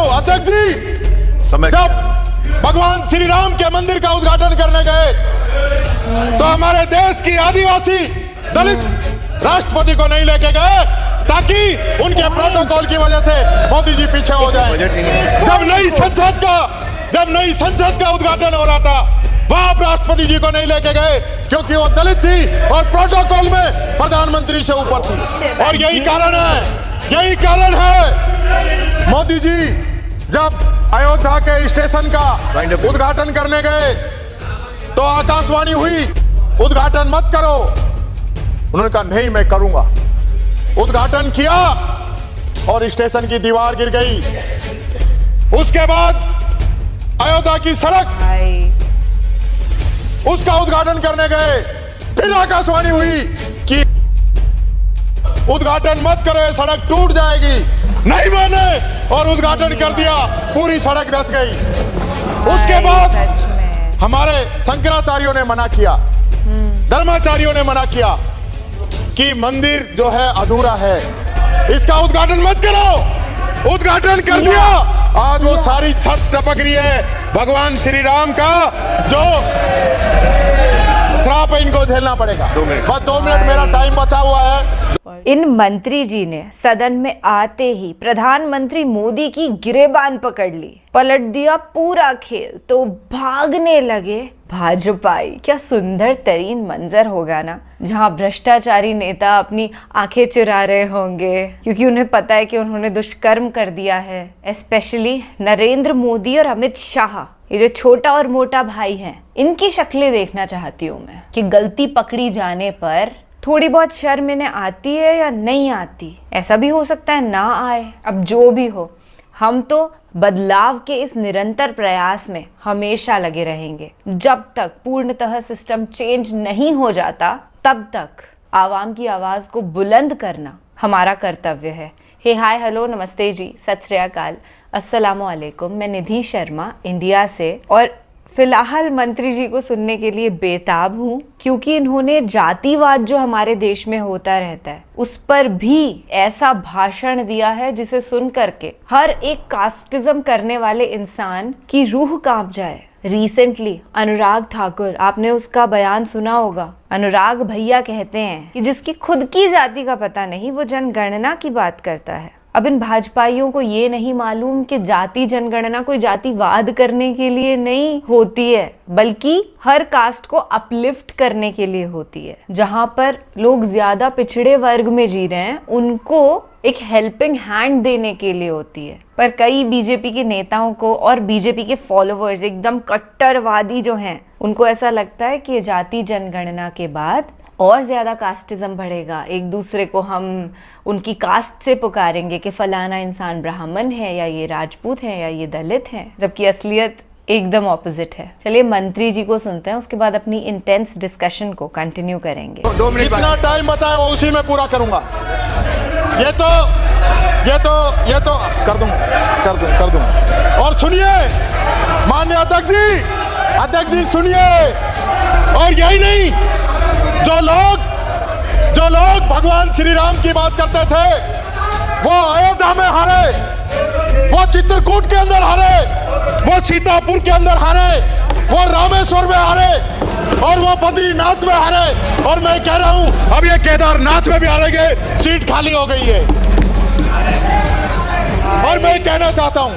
अध्यक्ष जी, जब भगवान श्री राम के मंदिर का उद्घाटन करने गए तो हमारे देश की आदिवासी दलित राष्ट्रपति को नहीं लेके गए ताकि उनके प्रोटोकॉल की वजह से मोदी जी पीछे हो जाए। जब नई संसद का उद्घाटन हो रहा था वहां आप राष्ट्रपति जी को नहीं लेके गए क्योंकि वो दलित थी और प्रोटोकॉल में प्रधानमंत्री से ऊपर थी। और यही कारण है मोदी जी जब अयोध्या के स्टेशन का उद्घाटन करने गए तो आकाशवाणी हुई, उद्घाटन मत करो। उन्होंने कहा नहीं मैं करूंगा। उद्घाटन किया और स्टेशन की दीवार गिर गई। उसके बाद अयोध्या की सड़क, उसका उद्घाटन करने गए, फिर आकाशवाणी हुई कि उद्घाटन मत करो, ये सड़क टूट जाएगी। नहीं माने और उद्घाटन कर दिया, पूरी सड़क धंस गई। उसके बाद हमारे शंकराचार्यों ने मना किया, धर्माचार्यों ने मना किया कि मंदिर जो है अधूरा है, इसका उद्घाटन मत करो। उद्घाटन कर दिया, आज वो सारी छत टपक रही है भगवान श्री राम का, जो श्राप इनको झेलना पड़ेगा। बस 2 मिनट मेरा टाइम बचा हुआ है। इन मंत्री जी ने सदन में आते ही प्रधानमंत्री मोदी की गिरेबान पकड़ ली, पलट दिया पूरा खेल, तो भागने लगे भाजपाई। क्या सुंदर तरीन मंजर होगा ना, जहां भ्रष्टाचारी नेता अपनी आंखें चुरा रहे होंगे क्योंकि उन्हें पता है कि उन्होंने दुष्कर्म कर दिया है। स्पेशली नरेंद्र मोदी और अमित शाह, ये जो छोटा और मोटा भाई हैं, इनकी शक्लें देखना चाहती हूँ मैं कि गलती पकड़ी जाने पर थोड़ी बहुत शर्म इन्हें आती है या नहीं आती। ऐसा भी हो सकता है ना आए। अब जो भी हो, हम तो बदलाव के इस निरंतर प्रयास में हमेशा लगे रहेंगे। जब तक पूर्णतः सिस्टम चेंज नहीं हो जाता तब तक आवाम की आवाज को बुलंद करना हमारा कर्तव्य है। हे हाय हेलो नमस्ते जी, सत श्री अकाल, अस्सलाम वालेकुम। मैं निधि शर्मा इंडिया से, और फिलहाल मंत्री जी को सुनने के लिए बेताब हूँ क्योंकि इन्होंने जातिवाद जो हमारे देश में होता रहता है उस पर भी ऐसा भाषण दिया है जिसे सुन करके हर एक कास्टिज्म करने वाले इंसान की रूह कांप जाए। रिसेंटली अनुराग ठाकुर, आपने उसका बयान सुना होगा। अनुराग भैया कहते हैं कि जिसकी खुद की जाति का पता नहीं वो जनगणना की बात करता है। अब इन भाजपाइयों को ये नहीं मालूम कि जाति जनगणना कोई जातिवाद करने के लिए नहीं होती है, बल्कि हर कास्ट को अपलिफ्ट करने के लिए होती है। जहां पर लोग ज्यादा पिछड़े वर्ग में जी रहे हैं उनको एक हेल्पिंग हैंड देने के लिए होती है। पर कई बीजेपी के नेताओं को और बीजेपी के फॉलोअर्स, एकदम कट्टरवादी जो हैं, उनको ऐसा लगता है कि जाति जनगणना के बाद और ज़्यादा कास्टिज्म बढ़ेगा, एक दूसरे को हम उनकी कास्ट से पुकारेंगे कि फलाना इंसान ब्राह्मण है या ये राजपूत है या ये दलित है, जबकि असलियत एकदम ऑपोजिट है। चलिए मंत्री जी को सुनते हैं, उसके बाद अपनी इंटेंस डिस्कशन को कंटिन्यू करेंगे। 2 मिनट जितना टाइम बचा है वो उसी में पूरा करूंगा। ये तो कर दूंगा। और सुनिए माननीय अध्यक्ष जी सुनिए। और यही नहीं, जो लोग भगवान श्री राम की बात करते थे वो अयोध्या में हारे, वो चित्रकूट के अंदर हारे, वो सीतापुर के अंदर हारे, वो रामेश्वर में हारे और वो बद्रीनाथ में हारे। और मैं कह रहा हूं अब ये केदारनाथ में भी हारेंगे, सीट खाली हो गई है। और मैं कहना चाहता हूं,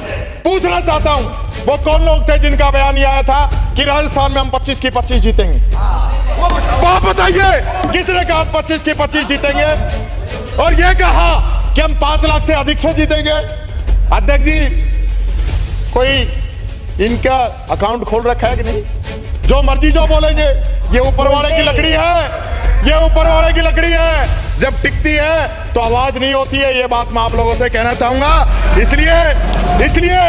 पूछना चाहता हूं, वो कौन लोग थे जिनका बयान ये आया था कि राजस्थान में हम 25 की 25 जीतेंगे? आप बताइए किसने कहा 25 की 25 जीतेंगे? और ये कहा कि हम 5 लाख से अधिक से जीतेंगे? अध्यक्ष जी, कोई इनका अकाउंट खोल रखा है कि नहीं? जो मर्जी जो बोलेंगे, ये ऊपर वाले की लकड़ी है, ये ऊपर वाले की लकड़ी है। जब टिकती है तो आवाज नहीं होती है। ये बात मैं आप लोगों से कहना चाहूंगा। इसलिए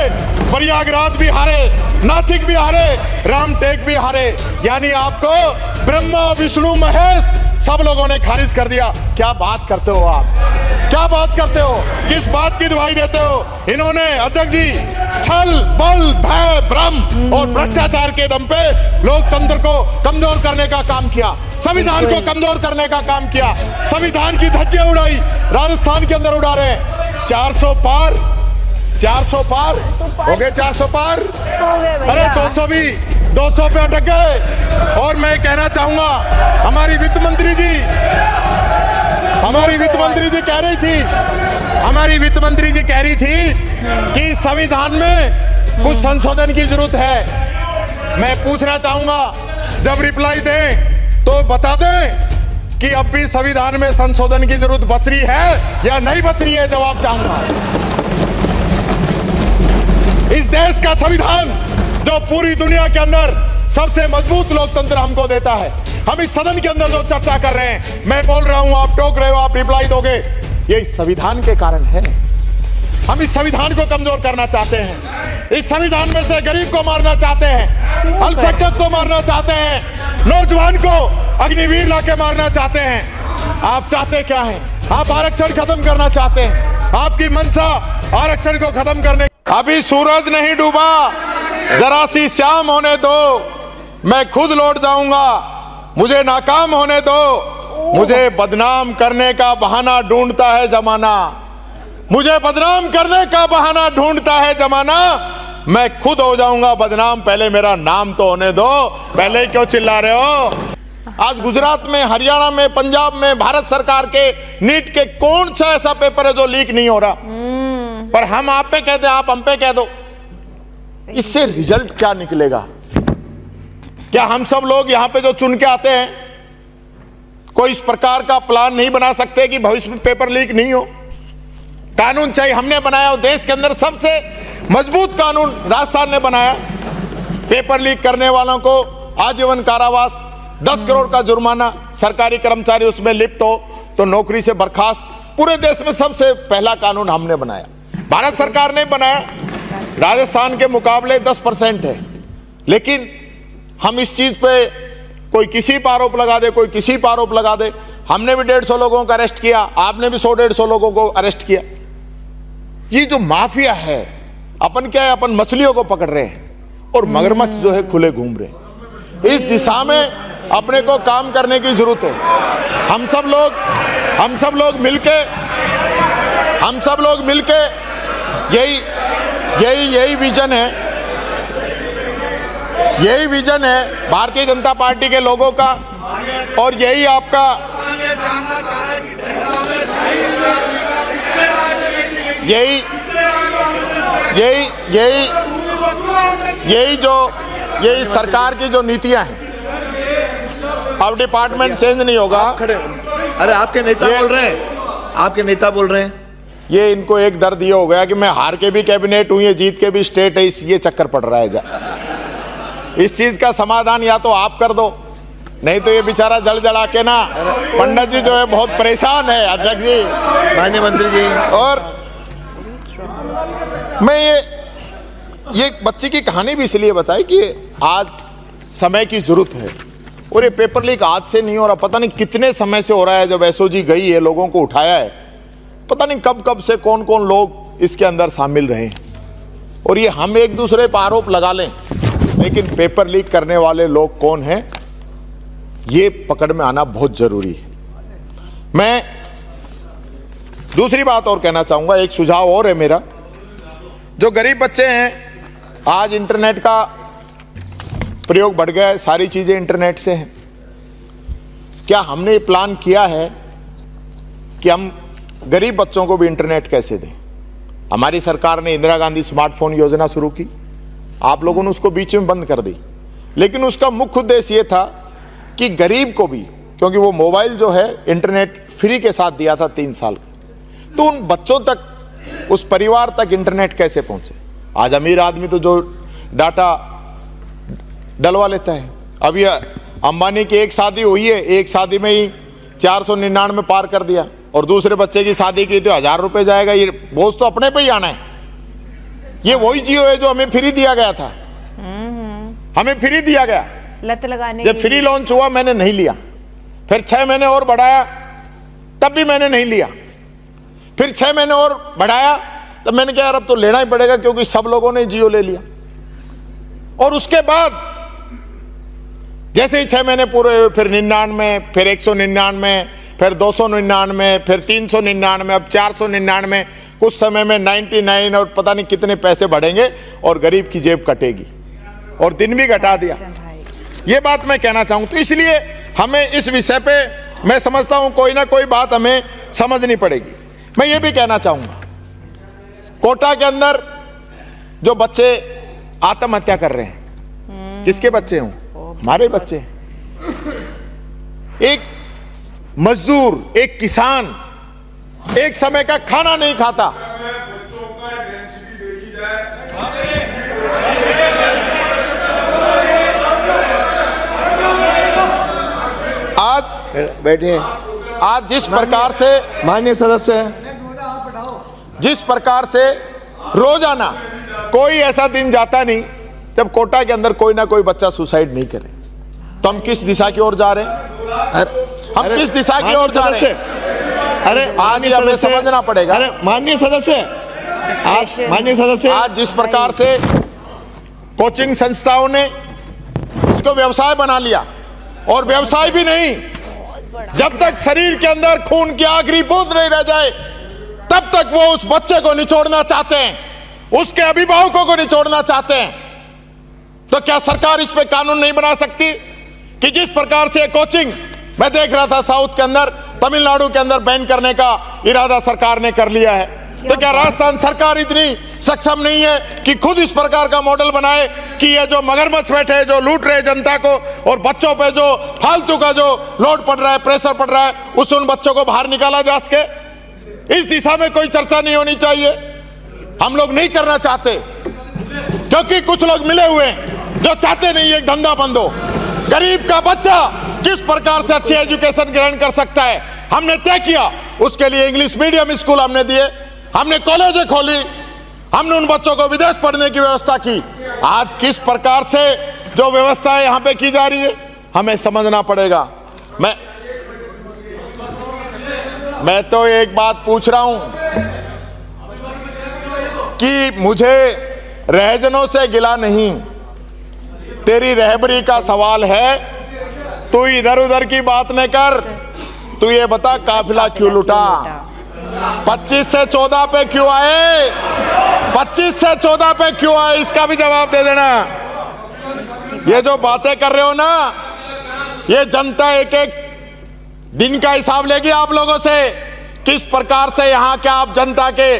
प्रयागराज भी हारे, नासिक भी हारे, रामटेक भी हारे, यानी आपको ब्रह्मा विष्णु महेश सब लोगों ने खारिज कर दिया। क्या बात करते हो आप? क्या बात करते हो? किस बात की दुहाई देते हो? इन्होंने अध्यक्ष जी छल बल भय भ्रम और भ्रष्टाचार के दम पे लोकतंत्र को कमजोर करने का काम किया, संविधान को कमजोर करने का काम किया, संविधान की धज्जियां उड़ाई, राजस्थान के अंदर उड़ा रहे हैं। 400 पार 400 पार हो गए, 400 पार, हो गए अरे भैया। 200 भी, 200 पे अटक गए। और मैं कहना चाहूंगा, हमारी वित्त मंत्री जी कह रही थी, हमारी वित्त मंत्री जी कह रही थी कि संविधान में कुछ संशोधन की जरूरत है। मैं पूछना चाहूंगा, जब रिप्लाई दें तो बता दें कि अब भी संविधान में संशोधन की जरूरत बच रही है या नहीं बच रही है, जवाब चाहूंगा। इस देश का संविधान जो पूरी दुनिया के अंदर सबसे मजबूत लोकतंत्र हमको देता है, हम इस सदन के अंदर जो चर्चा कर रहे हैं, मैं बोल रहा हूं, आप टोक रहे हो, आप रिप्लाई दोगे, ये इस संविधान के कारण है। हम इस संविधान को कमजोर करना चाहते हैं, इस संविधान में से गरीब को मारना चाहते हैं, अल्पसंख्यक को मारना चाहते हैं, नौजवान को अग्निवीर लाके मारना चाहते हैं। आप चाहते क्या हैं? आप आरक्षण खत्म करना चाहते हैं, आपकी मंशा आरक्षण को खत्म करने। अभी सूरज नहीं डूबा, जरा सी शाम होने दो, मैं खुद लौट जाऊंगा, मुझे नाकाम होने दो, मुझे बदनाम करने का बहाना ढूंढता है जमाना, मुझे बदनाम करने का बहाना ढूंढता है जमाना, मैं खुद हो जाऊंगा बदनाम, पहले मेरा नाम तो होने दो। पहले क्यों चिल्ला रहे हो? आज गुजरात में, हरियाणा में, पंजाब में भारत सरकार के नीट के कौन सा ऐसा पेपर है जो लीक नहीं हो रहा? पर हम आप पे कहते हैं, आप हम पे कह दो, इससे रिजल्ट क्या निकलेगा? क्या हम सब लोग यहां पे जो चुन के आते हैं, कोई इस प्रकार का प्लान नहीं बना सकते कि भविष्य में पेपर लीक नहीं हो? कानून चाहिए, हमने बनाया, देश के अंदर सबसे मजबूत कानून राजस्थान ने बनाया। पेपर लीक करने वालों को आजीवन कारावास, 10 करोड़ का जुर्माना, सरकारी कर्मचारी उसमें लिप्त हो तो नौकरी से बर्खास्त। पूरे देश में सबसे पहला कानून हमने बनाया, भारत सरकार ने बनाया। राजस्थान के मुकाबले 10% है, लेकिन हम इस चीज पे कोई किसी पर आरोप लगा दे, कोई किसी पर आरोप लगा दे। हमने भी 150 लोगों को अरेस्ट किया, आपने भी 100-150 लोगों को अरेस्ट किया। ये जो माफिया है, अपन क्या है, अपन मछलियों को पकड़ रहे हैं और मगरमच्छ जो है खुले घूम रहे हैं। इस दिशा में अपने को काम करने की जरूरत है। हम सब लोग मिलके यही विजन है भारतीय जनता पार्टी के लोगों का, और यही आपका यही सरकार की जो नीतियां हैं। अब डिपार्टमेंट चेंज नहीं होगा। खड़े, अरे आपके नेता बोल रहे हैं, आपके नेता बोल रहे हैं। ये इनको एक दर्द ये हो गया कि मैं हार के भी कैबिनेट हूं, ये जीत के भी स्टेट है, इस ये चक्कर पड़ रहा है। इस चीज का समाधान या तो आप कर दो, नहीं तो ये बेचारा जल जला के ना, पंडित जी जो है बहुत परेशान है, अध्यक्ष जी, माननीय मंत्री जी। और मैं ये बच्ची की कहानी भी इसलिए बताई कि आज समय की जरूरत है, और ये पेपर लीक आज से नहीं हो रहा, पता नहीं कितने समय से हो रहा है। जब एसओजी गई है, लोगों को उठाया है, पता नहीं कब से कौन कौन लोग इसके अंदर शामिल रहे हैं। और ये हम एक दूसरे पर आरोप लगा लें, लेकिन पेपर लीक करने वाले लोग कौन हैं, ये पकड़ में आना बहुत जरूरी है। मैं दूसरी बात और कहना चाहूंगा, एक सुझाव और है मेरा। जो गरीब बच्चे हैं, आज इंटरनेट का प्रयोग बढ़ गया है, सारी चीजें इंटरनेट से हैं। क्या हमने प्लान किया है कि हम गरीब बच्चों को भी इंटरनेट कैसे दें? हमारी सरकार ने इंदिरा गांधी स्मार्टफोन योजना शुरू की, आप लोगों ने उसको बीच में बंद कर दी, लेकिन उसका मुख्य उद्देश्य ये था कि गरीब को भी, क्योंकि वो मोबाइल जो है इंटरनेट फ्री के साथ दिया था 3 साल का, तो उन बच्चों तक, उस परिवार तक इंटरनेट कैसे पहुंचे। आज अमीर आदमी तो जो डाटा डलवा लेता है। अब ये अंबानी की एक शादी हुई है, एक शादी में ही 499 पार कर दिया, और दूसरे बच्चे की शादी की तो 1000 रुपये जाएगा। ये बोझ तो अपने पे ही आना है। ये वही जियो है जो हमें फ्री दिया गया था, हमें फ्री दिया गया। लत लगाने जब फ्री लॉन्च हुआ मैंने नहीं लिया, फिर 6 महीने और बढ़ाया, तब भी मैंने नहीं लिया, फिर 6 महीने और बढ़ाया, तब मैंने कहा यार अब तो लेना ही पड़ेगा, क्योंकि सब लोगों ने जियो ले लिया। और उसके बाद जैसे ही 6 महीने पूरे हुए, फिर 99, फिर 199, फिर 299, फिर 399, अब 499, कुछ समय में 99 और पता नहीं कितने पैसे बढ़ेंगे और गरीब की जेब कटेगी, और दिन भी घटा दिया। ये बात मैं कहना चाहूँ। तो इसलिए हमें इस विषय पे मैं समझता हूँ कोई ना कोई बात हमें समझनी पड़ेगी। मैं ये भी कहना चाहूँगा, कोटा के अंदर जो बच्चे आत्महत्या कर रहे हैं, किसके बच्चे हों? हमारे बच्चे हैं। एक मजदूर, एक किसान एक समय का खाना नहीं खाता। आज बैठिए। आज जिस प्रकार से माननीय सदस्य, जिस प्रकार से रोजाना कोई ऐसा दिन जाता नहीं जब कोटा के अंदर कोई ना कोई बच्चा सुसाइड नहीं करे, तो हम किस दिशा की ओर जा रहे हैं? हम किस दिशा की ओर जा रहे हैं? अरे आज ही हमें समझना पड़ेगा। अरे माननीय सदस्य, आप माननीय सदस्य, आज जिस प्रकार से कोचिंग संस्थाओं ने इसको व्यवसाय बना लिया, और व्यवसाय भी नहीं, जब तक शरीर के अंदर खून की आखिरी बूंद नहीं रह जाए तब तक वो उस बच्चे को निचोड़ना चाहते हैं, उसके अभिभावकों को निचोड़ना चाहते हैं। तो क्या सरकार इस पे कानून नहीं बना सकती कि जिस प्रकार से कोचिंग मैं देख रहा था साउथ के अंदर, तमिलनाडु के अंदर बैन करने का इरादा सरकार ने कर लिया है, तो क्या राजस्थान सरकार इतनी सक्षम नहीं है कि खुद इस प्रकार का मॉडल बनाए कि ये जो मगरमच्छ बैठे हैं, जो लूट रहे जनता को, और बच्चों पे जो फालतू का जो लोड पड़ रहा है, प्रेशर पड़ रहा है, उस उन बच्चों को बाहर निकाला जा सके? इस दिशा में कोई चर्चा नहीं होनी चाहिए? हम लोग नहीं करना चाहते क्योंकि कुछ लोग मिले हुए हैं जो चाहते नहीं एक धंधा बंद हो। गरीब का बच्चा किस प्रकार से अच्छी एजुकेशन ग्रहण कर सकता है, हमने तय किया। उसके लिए इंग्लिश मीडियम स्कूल हमने दिए, हमने कॉलेजें खोली, हमने उन बच्चों को विदेश पढ़ने की व्यवस्था की। आज किस प्रकार से जो व्यवस्थाएं यहाँ पे की जा रही है हमें समझना पड़ेगा। मैं तो एक बात पूछ रहा हूं कि मुझे रहजनों से गिला नहीं, तेरी रहबरी का सवाल है। तू इधर उधर की बात न कर, तू ये बता काफिला क्यों लुटा? 25 से 14 पे क्यों आए? 25 से 14 पे क्यों आए? इसका भी जवाब दे देना। ये जो बातें कर रहे हो ना, ये जनता एक एक दिन का हिसाब लेगी आप लोगों से। किस प्रकार से यहाँ के आप जनता के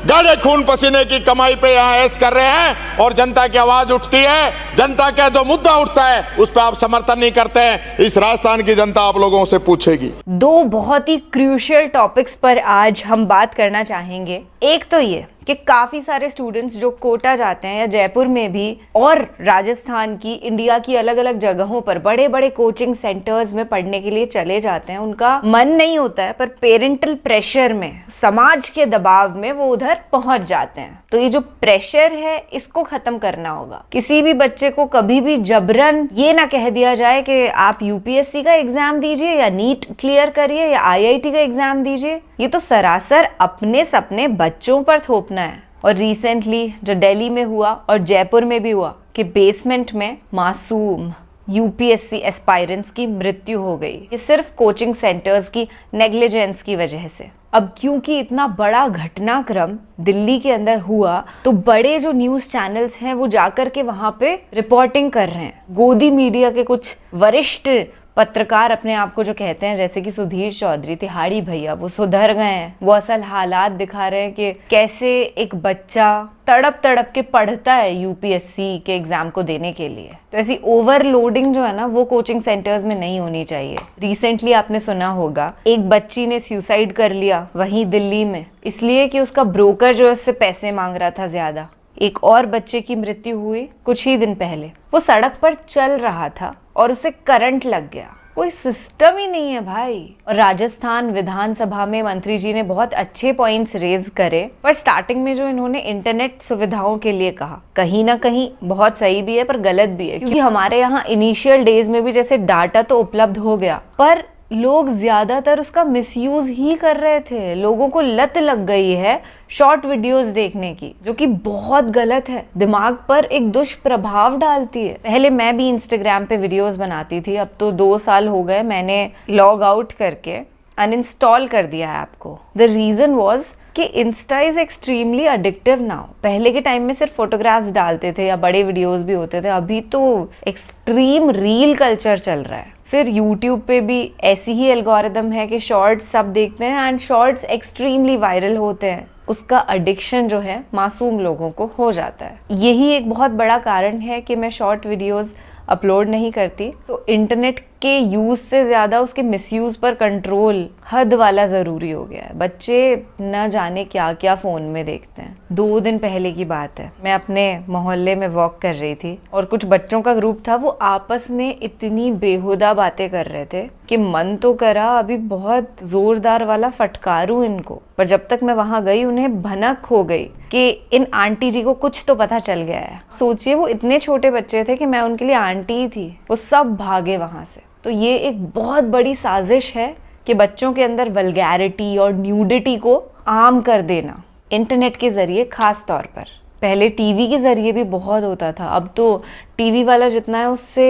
गाढ़े खून पसीने की कमाई पे यहाँ ऐश कर रहे हैं, और जनता की आवाज उठती है, जनता का जो मुद्दा उठता है उस पर आप समर्थन नहीं करते हैं। इस राजस्थान की जनता आप लोगों से पूछेगी। दो बहुत ही क्रूशियल टॉपिक्स पर आज हम बात करना चाहेंगे। एक तो ये कि काफ़ी सारे स्टूडेंट्स जो कोटा जाते हैं या जयपुर में भी और राजस्थान की, इंडिया की अलग अलग जगहों पर बड़े बड़े कोचिंग सेंटर्स में पढ़ने के लिए चले जाते हैं, उनका मन नहीं होता है पर पेरेंटल प्रेशर में, समाज के दबाव में वो उधर पहुंच जाते हैं। तो ये जो प्रेशर है इसको खत्म करना होगा। किसी भी बच्चे को कभी भी जबरन ये ना कह दिया जाए कि आप यूपीएससी का एग्जाम दीजिए या नीट क्लियर करिए या आईआईटी का एग्जाम दीजिए। ये तो सरासर अपने सपने बच्चों पर थोपना है। और रिसेंटली जो दिल्ली में हुआ और जयपुर में भी हुआ कि बेसमेंट में मासूम यूपीएससी एस्पायरेंट्स की मृत्यु हो गई, ये सिर्फ कोचिंग सेंटर्स की नेग्लिजेंस की वजह से। अब क्योंकि इतना बड़ा घटनाक्रम दिल्ली के अंदर हुआ तो बड़े जो न्यूज़ चैनल्स हैं वो जाकर के वहाँ पे रिपोर्टिंग कर रहे हैं। गोदी मीडिया के कुछ वरिष्ठ पत्रकार अपने आप को जो कहते हैं, जैसे कि सुधीर चौधरी, तिहाड़ी भैया, वो सुधर गए हैं, वो असल हालात दिखा रहे हैं कि कैसे एक बच्चा तड़प तड़प के पढ़ता है यूपीएससी के एग्जाम को देने के लिए। तो ऐसी ओवरलोडिंग जो है ना वो कोचिंग सेंटर्स में नहीं होनी चाहिए। रिसेंटली आपने सुना होगा एक बच्ची ने सुसाइड कर लिया वहीं दिल्ली में, इसलिए कि उसका ब्रोकर जो है उससे पैसे मांग रहा था ज्यादा। एक और बच्चे की मृत्यु हुई कुछ ही दिन पहले, वो सड़क पर चल रहा था और उसे करंट लग गया। कोई सिस्टम ही नहीं है भाई। और राजस्थान विधानसभा में मंत्री जी ने बहुत अच्छे पॉइंट्स रेज करे, पर स्टार्टिंग में जो इन्होंने इंटरनेट सुविधाओं के लिए कहा, कहीं ना कहीं बहुत सही भी है पर गलत भी है। क्योंकि हमारे यहाँ इनिशियल डेज में भी जैसे डाटा तो उपलब्ध हो गया, पर लोग ज्यादातर उसका मिसयूज ही कर रहे थे। लोगों को लत लग गई है शॉर्ट वीडियोस देखने की, जो कि बहुत गलत है, दिमाग पर एक दुष्प्रभाव डालती है। पहले मैं भी इंस्टाग्राम पे वीडियोस बनाती थी, अब तो 2 साल हो गए मैंने लॉग आउट करके। अनइंस्टॉल कर दिया ऐप को। द रीजन वॉज कि Insta is extremely addictive now. पहले के टाइम में सिर्फ फोटोग्राफ्स डालते थे या बड़े वीडियोस भी होते थे, अभी तो एक्सट्रीम रील कल्चर चल रहा है। फिर यूट्यूब पे भी ऐसी ही एल्गोरिदम है कि शॉर्ट्स सब देखते हैं एंड शॉर्ट्स एक्सट्रीमली वायरल होते हैं। उसका एडिक्शन जो है मासूम लोगों को हो जाता है। यही एक बहुत बड़ा कारण है कि मैं शॉर्ट वीडियोस अपलोड नहीं करती। तो इंटरनेट के यूज़ से ज़्यादा उसके मिसयूज़ पर कंट्रोल हद वाला ज़रूरी हो गया है। बच्चे न जाने क्या क्या फ़ोन में देखते हैं। 2 दिन पहले की बात है, मैं अपने मोहल्ले में वॉक कर रही थी और कुछ बच्चों का ग्रुप था। वो आपस में इतनी बेहुदा बातें कर रहे थे कि मन तो करा अभी बहुत ज़ोरदार वाला फटकारूं इनको। पर जब तक मैं वहाँ गई उन्हें भनक हो गई कि इन आंटी जी को कुछ तो पता चल गया है। सोचिए वो इतने छोटे बच्चे थे कि मैं उनके लिए आंटी ही थी। वो सब भागे वहाँ से। तो ये एक बहुत बड़ी साजिश है कि बच्चों के अंदर वल्गैरिटी और न्यूडिटी को आम कर देना इंटरनेट के ज़रिए ख़ास तौर पर। पहले टीवी के ज़रिए भी बहुत होता था, अब तो टीवी वाला जितना है उससे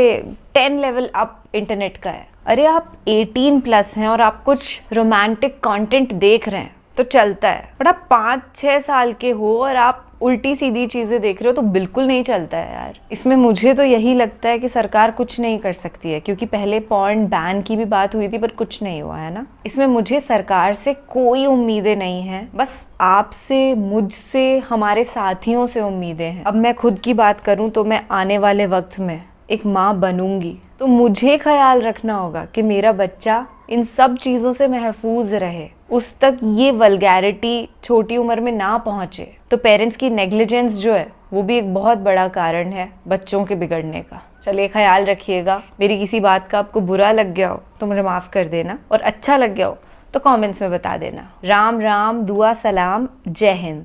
10 लेवल अप इंटरनेट का है। अरे आप 18+ हैं और आप कुछ रोमांटिक कंटेंट देख रहे हैं तो चलता है, बट आप 5-6 साल के हो और आप उल्टी सीधी चीज़ें देख रहे हो तो बिल्कुल नहीं चलता है यार। इसमें मुझे तो यही लगता है कि सरकार कुछ नहीं कर सकती है, क्योंकि पहले पॉर्न बैन की भी बात हुई थी पर कुछ नहीं हुआ है ना। इसमें मुझे सरकार से कोई उम्मीदें नहीं हैं, बस आपसे, मुझसे, हमारे साथियों से उम्मीदें हैं। अब मैं खुद की बात करूं तो मैं आने वाले वक्त में एक माँ बनूंगी तो मुझे ख्याल रखना होगा कि मेरा बच्चा इन सब चीज़ों से महफूज रहे, उस तक ये वल्गैरिटी छोटी उम्र में ना पहुँचे। तो पेरेंट्स की नेग्लिजेंस जो है वो भी एक बहुत बड़ा कारण है बच्चों के बिगड़ने का। चलिए ख्याल रखिएगा। मेरी किसी बात का आपको बुरा लग गया हो तो मुझे माफ़ कर देना, और अच्छा लग गया हो तो कमेंट्स में बता देना। राम राम, दुआ सलाम, जय हिंद।